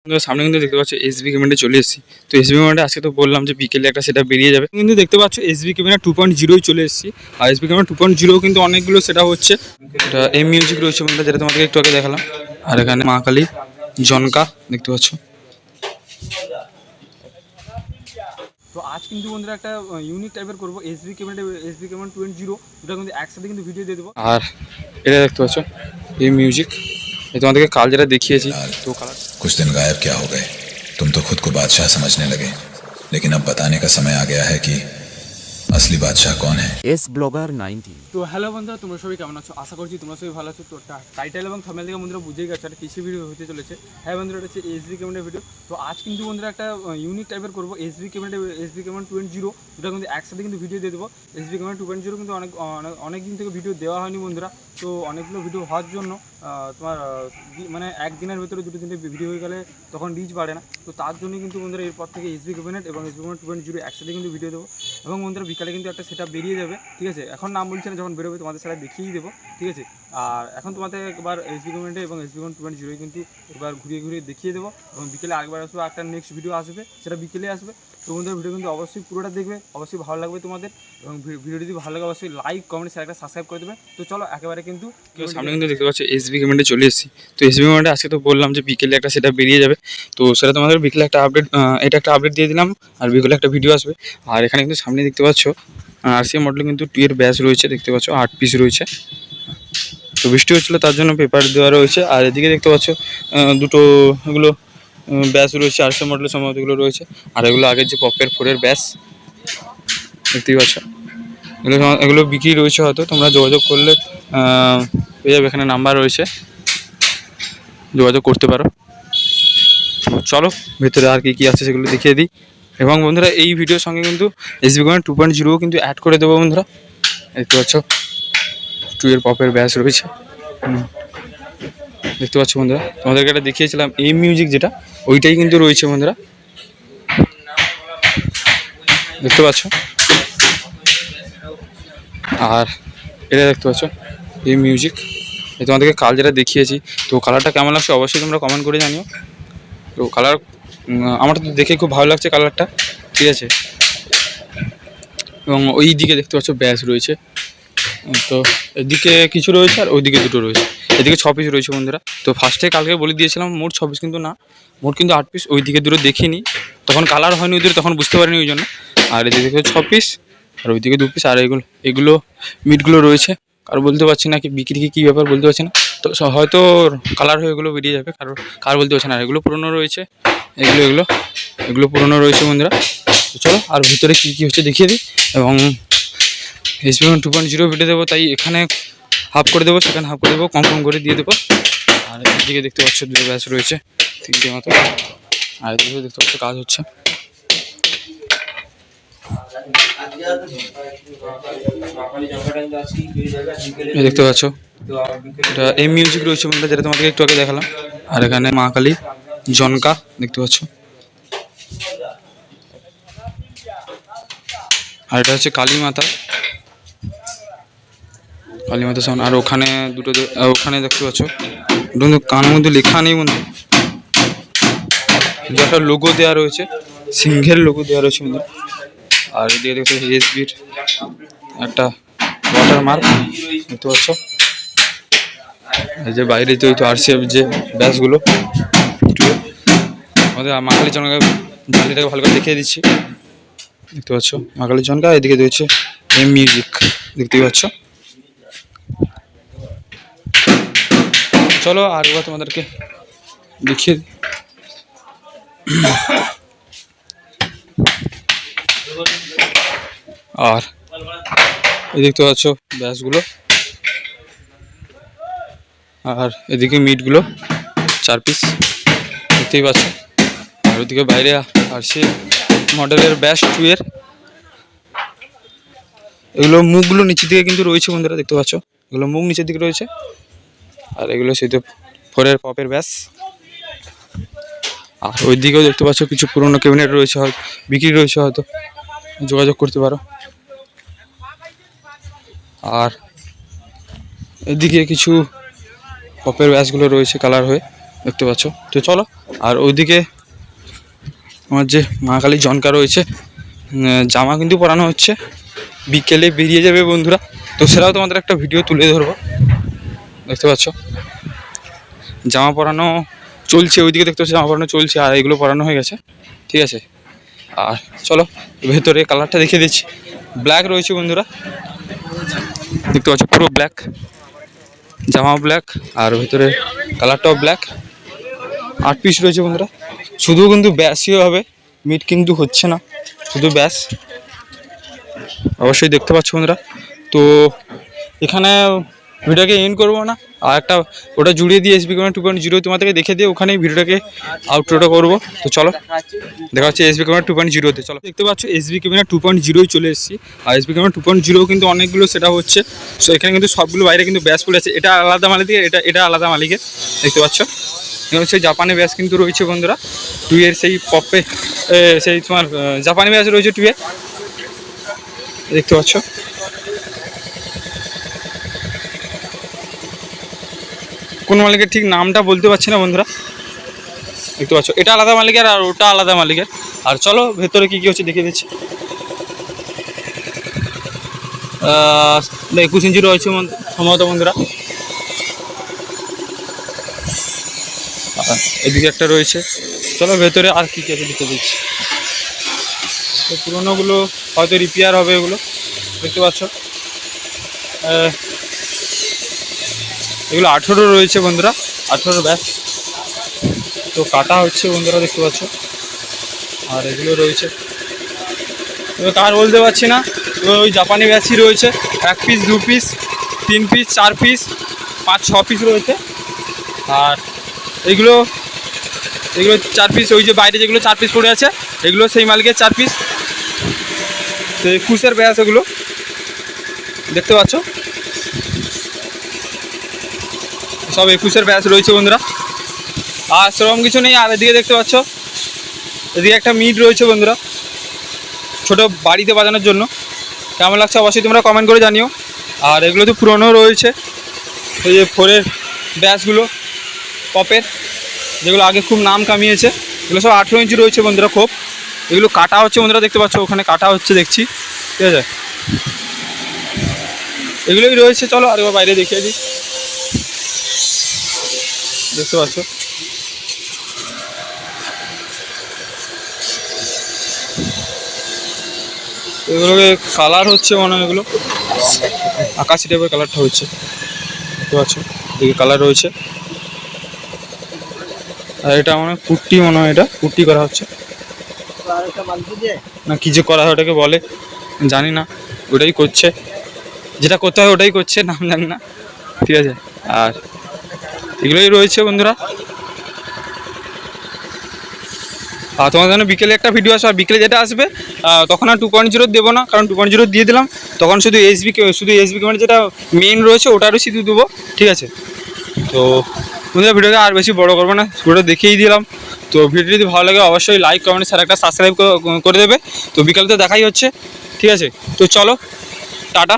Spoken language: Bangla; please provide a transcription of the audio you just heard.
সামনে কিন্তু দেখতে পাচ্ছ এসবি ক্যামেরাতে চলে এসেছি। তো এসবি ক্যামেরাটা আজকে তো বললাম যে বিকেলে একটা সেটা বেরিয়ে যাবে, কিন্তু দেখতে পাচ্ছ এসবি ক্যামেরা 2.0 চলে এসেছি। আর এসবি ক্যামেরা 2.0 কিন্তু অনেকগুলো সেটা হচ্ছে, এটা এম মিউজিক রয়েছে বন্ধুরা, যেটা তোমাদেরকে একটু আগে দেখালাম। আর এখানে মা কালী জনকা দেখতে পাচ্ছ। তো আজ কিন্তু বন্ধুরা একটা ইউনিক টাইপের করবো এসবি ক্যামেরা 2.0, দুটো কিন্তু একসাথে কিন্তু ভিডিও দিয়ে দেবো। আর এটা দেখতে পাচ্ছ এই মিউজিক, তোমাদেরকে কাল যেটা দেখিয়েছি। তো কালার कुछ दिन गायब क्या हो गए, तुम तो खुद को बादशाह समझने लगे, लेकिन अब बताने का समय आ गया है कि असली बादशाह कौन है। S blogger 19। তো হ্যালো বন্ধুরা, তোমরা সবাই কেমন আছো? আশা করছি তোমরা সবাই ভালো আছো। তো টাইটেল এবং থাম্বনেল থেকে বন্ধুরা বুঝেই গেছো একটা কৃষি ভিডিও হতে চলেছে। হ্যাঁ বন্ধুরা, এটা হচ্ছে এসবি ক্যামেরা ভিডিও। তো আজ কিন্তু বন্ধুরা একটা ইউনিক টাইপের করবো এসবি ক্যামেরা 2.0, দুটো কিন্তু একসাথে কিন্তু ভিডিও দিয়ে দেবো। এসবি ক্যামেরা 2.0 কিন্তু অনেক দিন থেকে ভিডিও দেওয়া হয়নি বন্ধুরা। তো অনেকগুলো ভিডিও হওয়ার জন্য তোমার মানে একদিনের ভেতরে দুটো তিনটে ভিডিও হয়ে গেলে তখন রিচ বাড়ে না। তো তার জন্য কিন্তু বন্ধুরা এরপর থেকে এসবি ক্যামেরা এবং এসবি ক্যামেরা 2.0 একসাথে কিন্তু ভিডিও দেবো। এবং বন্ধুরা বিকালে কিন্তু একটা সেটা বেরিয়ে যাবে, ঠিক আছে? এখন নাম বলছে না, যখন বেরোবে তোমাদের সেটা দেখিয়েই দেবো, ঠিক আছে? আর এখন তোমাদের একবার এসবি ক্যামেরা এবং এসবি ক্যামেরা 2.0 কিন্তু একবার ঘুরিয়ে ঘুরিয়ে দেখিয়ে দেবো। এবং বিকেলে আরেকবার আসবে, একটা নেক্সট ভিডিও আসবে, সেটা বিকেলে আসবে। তো বন্ধুরা ভিডিও কিন্তু অবশ্যই পুরোটা দেখবে, অবশ্যই ভালো লাগবে তোমাদের। এবং ভিডিও যদি ভালো লাগে অবশ্যই লাইক কমেন্ট শেয়ার একটা সাবস্ক্রাইব করে দেবে। তো চলো একেবারে কিন্তু সামনে কিন্তু দেখতে পাচ্ছ এসবি ক্যামেরাতে চলে এসেছি। তো এসবি ক্যামেরাটা আজকে তো বললাম যে বিকেলে একটা সেটা বেরিয়ে যাবে। তো সেটা তোমাদের বিকেলে একটা আপডেট, এটা একটা আপডেট দিয়ে দিলাম। আর বিকেলে একটা ভিডিও আসবে। আর এখানে কিন্তু সামনে দেখতে পাচ্ছ আরসিএম মডেল কিন্তু 2 এর ব্যাচ রয়েছে, দেখতে পাচ্ছ 8 পিস রয়েছে। তো বৃষ্টি হচ্ছিলো তার জন্য পেপার দেওয়া রয়েছে। আর এদিকে দেখতে পাচ্ছ দুটো এগুলো ব্যাচ রয়েছে, আরসিএম মডেলের সম্ভবত এগুলো রয়েছে। আর এগুলো আগের যে পপের 4 এর ব্যাচ দেখতেই পাচ্ছ। এগুলো বিক্রি রয়েছে, হয়তো তোমরা যোগাযোগ করলে পেয়ে যাবে, এখানে নাম্বার রয়েছে, যোগাযোগ করতে পারো। চলো ভেতরে আর কি আছে সেগুলো দেখিয়ে দিই। এবং বন্ধুরা এই ভিডিওর সঙ্গে কিন্তু এসবি ক্যামেরা 2.0 কিন্তু অ্যাড করে দেবো বন্ধুরা, দেখতে পাচ্ছ 2 এর পপের ব্যাচ রয়েছে। দেখতে পাচ্ছ বন্ধুরা, তোমাদেরকে একটা দেখিয়েছিলাম এই মিউজিক, যেটা ওইটাই কিন্তু রয়েছে বন্ধুরা, দেখতে পাচ্ছ। আর এটা দেখতে পাচ্ছ এই মিউজিক, তোমাদেরকে কাল যেটা দেখিয়েছি। তো কালারটা কেমন লাগছে অবশ্যই তোমরা কমেন্ট করে জানিও। তো কালার আমার তো দেখে খুব ভালো লাগছে কালারটা, ঠিক আছে? এবং ওই দিকে দেখতে পাচ্ছ ব্যাচ রয়েছে। তো এদিকে কিছু রয়েছে আর ওইদিকে দুটো রয়েছে, এদিকে 6 পিস রয়েছে বন্ধুরা। তো ফার্স্টে কালকে বলে দিয়েছিলাম মোট 6 পিস, কিন্তু না, মোট কিন্তু 8 পিস। ওইদিকে দুটো দেখিনি, তখন কালার হয়নি ওদের, তখন বুঝতে পারিনি ওই জন্য। আর এদিকে 6 পিস আর ওইদিকে 2 পিস। আর এগুলো মিটগুলো রয়েছে, আর বলতে পারছি না কি বিক্রি কী ব্যাপার বলতে পারছি না। তো হয়তো কালার হয়ে এগুলো বেরিয়ে যাবে, কার বলতে পারছি না। আর এগুলো পুরনো রয়েছে, এগুলো পুরনো রয়েছে বন্ধুরা। তো চলো আর ভিতরে কী হচ্ছে দেখিয়ে দিই। এবং এসবি 2.0 ভিডিও দেবো, তাই এখানে হাফ করে দেবো, সেখানে হাফ করে দেবো, কম করে দিয়ে দেবো। আর এদিকে দেখতে পাচ্ছ দুটো ব্যাচ রয়েছে 3টে মতো। আর এদিকে দেখতে পাচ্ছ কাজ হচ্ছে। দেখতে পাচ্ছ এটা এম মিউজিক রয়েছে বন্ধুরা, যেটা তোমাদেরকে একটু আগে দেখালাম। আর এখানে মা কালী জনকা দেখতে পাচ্ছ। আর এটা হচ্ছে কালী মাতা সামনে। আর ওখানে দুটো, ওখানে দেখতে পাচ্ছ দুটো কানের মধ্যে লেখা নেই বন্ধু, কিন্তু একটা লোগো দেওয়া রয়েছে, সিংহের লোগো দেওয়া রয়েছে বন্ধু। আর এদিকে দেখতে পাচ্ছ এসবির একটা ওয়াটার মার্ক দেখতে পাচ্ছ। এই যে বাইরে তো আরসিএফ যে ব্যাচগুলো, আমাদের মা কালী জনকা জালিটাকে ভালো করে দেখিয়ে দিচ্ছি, দেখতে পাচ্ছ মা কালী জনকা। এদিকে রয়েছে এম মিউজিক, দেখতেই পাচ্ছ। চলো আরেকবার তোমাদেরকে দেখিয়ে দিই। আর এই দেখতে পাচ্ছ ব্যাচগুলো, আর এদিকে মিটগুলো 4 পিস দেখতেই পাচ্ছ। আর ওদিকে বাইরে আসছে মডেলের ব্যাচ 2 এর। এগুলো মুখগুলো নিচের দিকে কিন্তু রয়েছে বন্ধুরা, দেখতে পাচ্ছ এগুলো মুখ নিচের দিকে রয়েছে। আর এগুলো সেই তো 4 এর পপের ব্যাচ। আর ওই দিকেও দেখতে পাচ্ছ কিছু পুরোনো ক্যাবিনেট রয়েছে, হয়তো বিক্রি রয়েছে, হয়তো যোগাযোগ করতে পারো। আর এদিকে কিছু পপের ব্যাচগুলো রয়েছে কালার হয়ে, দেখতে পাচ্ছ। তো চলো, আর ওইদিকে আমার যে মা কালীর জনকা রয়েছে, জামা কিন্তু পরানো হচ্ছে, বিকেলে বেরিয়ে যাবে বন্ধুরা, তো সেটাও তোমাদের একটা ভিডিও তুলে ধরবো। দেখতে পাচ্ছ জামা পরানো চলছে, ওইদিকে দেখতে পাচ্ছ জামা পরানো চলছে, আর এগুলো পরানো হয়ে গেছে, ঠিক আছে। আর চলো ভেতরে কালারটা দেখিয়ে দিচ্ছি, ব্ল্যাক রয়েছে বন্ধুরা, দেখতে পাচ্ছ পুরো ব্ল্যাক, জামা ব্ল্যাক আর ভেতরে কালারটাও ব্ল্যাক। 8 পিস রয়েছে বন্ধুরা, শুধু কিন্তু ব্যাসই হবে, মিট কিন্তু হচ্ছে না, শুধু ব্যাস, অবশ্যই দেখতে পাচ্ছ বন্ধুরা। তো এখানে ভিডিওটাকে এন্ড করবো না, আর একটা ওটা জুড়িয়ে দিয়ে এসবি ক্যামেরা 2.0 তোমাদেরকে দেখে দিয়ে ওখানেই ভিডিওটাকে আউটরোটা করবো। তো চলো দেখা হচ্ছে এসবি ক্যামেরা 2.0-তে। চলো, দেখতে পাচ্ছ এসবি ক্যামেরা 2.0 চলে এসেছি, আর এসবি ক্যামেরা 2.0 কিন্তু অনেকগুলো সেটা হচ্ছে, সো এখানে কিন্তু সবগুলো বাইরে কিন্তু ব্যাস পড়ে আছে, এটা আলাদা মালিকের, এটা আলাদা মালিকের, দেখতে পাচ্ছ। এখানে সেই জাপানি ব্যাস কিন্তু রয়েছে বন্ধুরা, 2 এর সেই পপে, সেই তোমার জাপানি ব্যাস রয়েছে 2 এর, দেখতে পাচ্ছ। কোন মালিকের ঠিক নামটা বলতে পারছি না বন্ধুরা, দেখতে পাচ্ছ, এটা আলাদা মালিকের আর ওটা আলাদা মালিকের। আর চলো ভেতরে কী কী হচ্ছে দেখিয়ে দিচ্ছি। 21 ইঞ্চি রয়েছে সম্ভবত বন্ধুরা, এদিকে একটা রয়েছে। চলো ভেতরে আর কী কী আছে দেখে দিচ্ছি। তো পুরোনোগুলো হয়তো রিপেয়ার হবে, এগুলো দেখতে পাচ্ছ, এগুলো 18 রয়েছে বন্ধুরা, 18 ব্যাস, তো কাটা হচ্ছে বন্ধুরা, দেখতে পাচ্ছ। আর এগুলো রয়েছে, এবার কার বলতে পারছি না, এবার ওই জাপানি ব্যাচই রয়েছে, 1 piece 2 piece 3 piece 4 piece 5-6 piece রয়েছে। আর এগুলো 4 পিস, ওই যে বাইরে যেগুলো 4 পিস পড়ে আছে এগুলো সেই মালিকের 4 পিস, তো 21-এর ব্যাচ এগুলো, দেখতে পাচ্ছ সব 21-এর ব্যাচ রয়েছে বন্ধুরা। আর সেরকম কিছু নেই। আর এদিকে দেখতে পাচ্ছ, এদিকে একটা মিট রয়েছে বন্ধুরা, ছোটো বাড়িতে বাজানোর জন্য, কেমন লাগছে অবশ্যই তোমরা কমেন্ট করে জানিও। আর এগুলো তো পুরনো রয়েছে, এই যে 4-এর ব্যাচগুলো পপের, যেগুলো আগে খুব নাম কামিয়েছে, এগুলো সব 18 ইঞ্চি রয়েছে বন্ধুরা খুব, এগুলো কাটা হচ্ছে বন্ধুরা, দেখতে পাচ্ছ ওখানে কাটা হচ্ছে দেখছি, ঠিক আছে, এগুলোই রয়েছে। চলো আর এবার বাইরে দেখিয়ে দিই, দেখতে পাচ্ছ এগুলোকে কালার হচ্ছে মনে হয়, এগুলো আকাশি টাইপের কালারটা হচ্ছে, দেখতে পাচ্ছ এই কালার রয়েছে। আর এটা মনে হয় পুট্টি, মনে হয় এটা পুট্টি করা হচ্ছে না, কি যে করা হয় ওটাকে বলে জানি না, ওটাই করছে, যেটা করতে হয় ওটাই করছে, নাম জানি না, ঠিক আছে। আর এগুলোই রয়েছে বন্ধুরা। আর তোমাদের জন্য বিকেলে একটা ভিডিও আসবে, আর বিকেলে যেটা আসবে তখন আর 2.0 দেবো না, কারণ 2.0 দিয়ে দিলাম, তখন শুধু এসবি ক্যামেরা যেটা মেন রয়েছে ওটারও শুধু দেবো, ঠিক আছে। তো বন্ধুরা ভিডিওকে আর বেশি বড় করবো না, ভিডিওটা দেখিয়েই দিলাম। তো ভিডিও যদি ভালো লাগে অবশ্যই লাইক কমেন্ট শেয়ার একটা সাবস্ক্রাইব করে দেবে। তো বিকালে তো দেখাই হচ্ছে, ঠিক আছে। তো চলো টাটা।